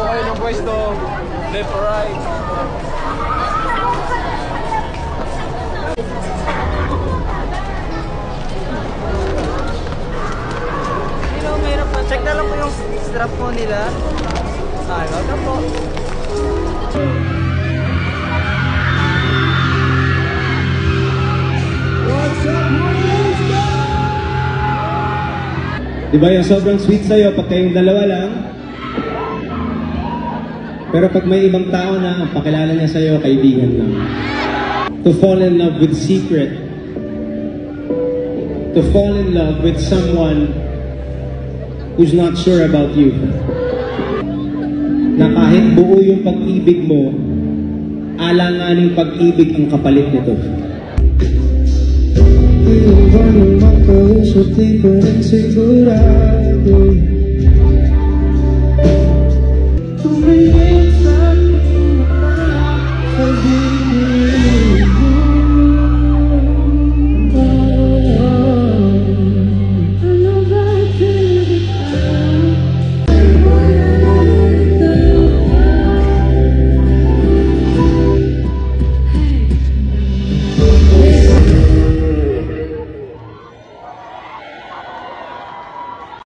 kayo ng pwesto. Left or right. Check na lang po yung strap po nila. Welcome po. Diba yung sobrang sweet sa'yo pag kayong dalawa lang? Pero pag may ibang tao na pakilala niya sa'yo, kaibigan lang. To fall in love with secret. To fall in love with someone who's not sure about you. Na kahit buo yung pag-ibig mo, alanganing pag-ibig ang kapalit nito. Yung makausap di pa rin sigurado.